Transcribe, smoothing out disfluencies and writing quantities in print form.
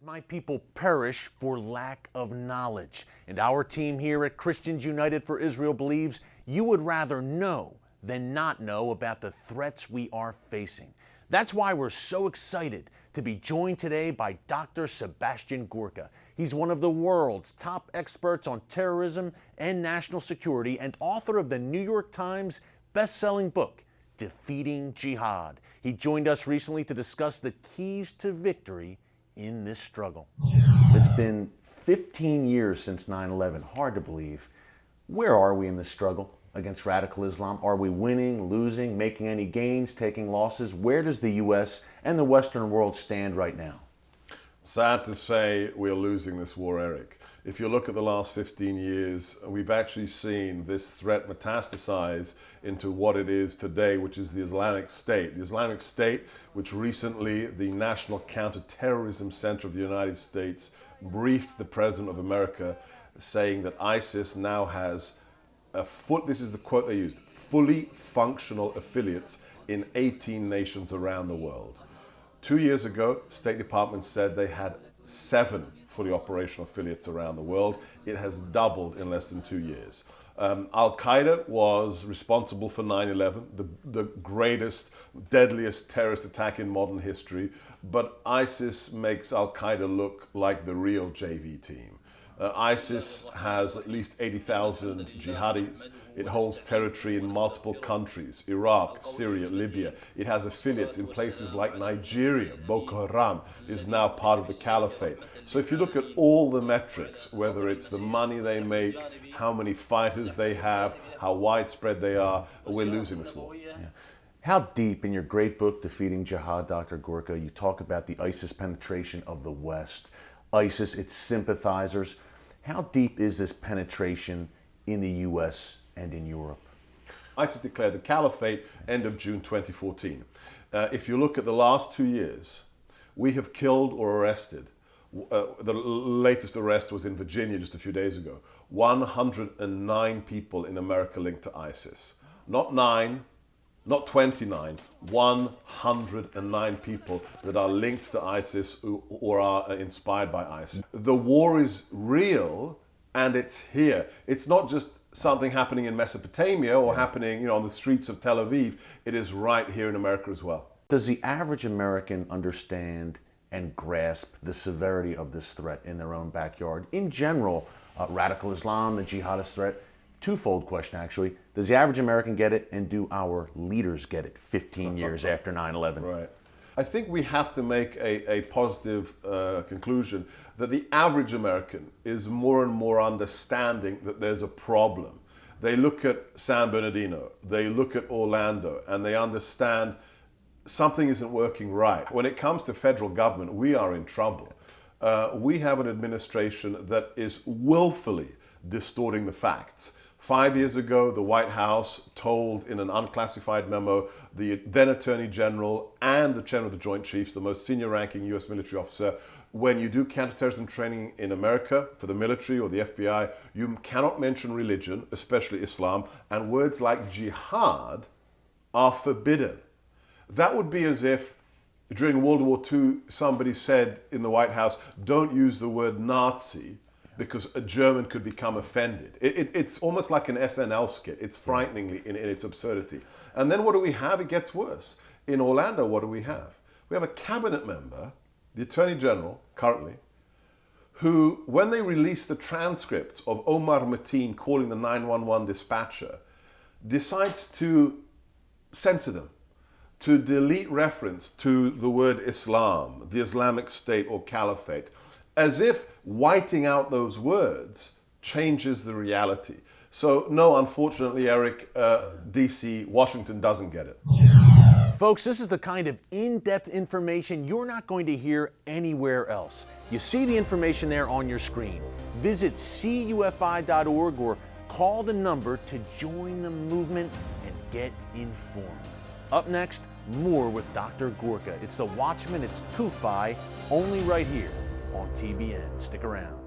My people perish for lack of knowledge. And our team here at Christians United for Israel believes you would rather know than not know about the threats we are facing. That's why we're so excited to be joined today by Dr. Sebastian Gorka. He's one of the world's top experts on terrorism and national security and author of the New York Times best-selling book, Defeating Jihad. He joined us recently to discuss the keys to victory in this struggle. It's been 15 years since 9/11. Hard to believe. Where are we in this struggle against radical Islam? Are we winning, losing, making any gains, taking losses? Where does the U.S. and the Western world stand right now? Sad to say we're losing this war, Eric. If you look at the last 15 years, we've actually seen this threat metastasize into what it is today, which is the Islamic State. The Islamic State, which recently the National Counterterrorism Center of the United States briefed the President of America, saying that ISIS now has this is the quote they used, fully functional affiliates in 18 nations around the world. 2 years ago, State Department said they had 7 fully operational affiliates around the world. It has doubled in less than 2 years. Al-Qaeda was responsible for 9/11, the greatest, deadliest terrorist attack in modern history, but ISIS makes Al-Qaeda look like the real JV team. ISIS has at least 80,000 jihadis. It holds territory in multiple countries, Iraq, Syria, Libya. It has affiliates in places like Nigeria. Boko Haram is now part of the caliphate. So if you look at all the metrics, whether it's the money they make, how many fighters they have, how widespread they are, we're losing this war. Yeah. How deep, in your great book, Defeating Jihad, Dr. Gorka, you talk about the ISIS penetration of the West, ISIS, its sympathizers. How deep is this penetration in the U.S. and in Europe? ISIS declared the caliphate end of June 2014. If you look at the last 2 years, we have killed or arrested, the latest arrest was in Virginia just a few days ago, 109 people in America linked to ISIS. Not 9, not 29, 109 people that are linked to ISIS or are inspired by ISIS. The war is real and it's here. It's not just something happening in Mesopotamia or happening, on the streets of Tel Aviv. It is right here in America as well. Does the average American understand and grasp the severity of this threat in their own backyard? In general, radical Islam, the jihadist threat. Twofold question, actually. Does the average American get it, and do our leaders get it 15 years after 9/11? Right. I think we have to make a positive conclusion that the average American is more and more understanding that there's a problem. They look at San Bernardino, they look at Orlando, and they understand something isn't working right. When it comes to federal government, we are in trouble. We have an administration that is willfully distorting the facts. 5 years ago, the White House told in an unclassified memo the then Attorney General and the Chairman of the Joint Chiefs, the most senior ranking US military officer, when you do counterterrorism training in America for the military or the FBI, you cannot mention religion, especially Islam, and words like jihad are forbidden. That would be as if during World War II, somebody said in the White House, don't use the word Nazi, because a German could become offended. It's almost like an SNL skit. It's frighteningly in its absurdity. And then what do we have? It gets worse. In Orlando, what do we have? We have a cabinet member, the Attorney General, currently, who, when they released the transcripts of Omar Mateen calling the 911 dispatcher, decides to censor them, to delete reference to the word Islam, the Islamic State or Caliphate, as if whiting out those words changes the reality. So no, unfortunately, Eric, DC, Washington doesn't get it. Folks, this is the kind of in-depth information you're not going to hear anywhere else. You see the information there on your screen. Visit cufi.org or call the number to join the movement and get informed. Up next, more with Dr. Gorka. It's The Watchman, it's CUFI, only right here on TBN. Stick around.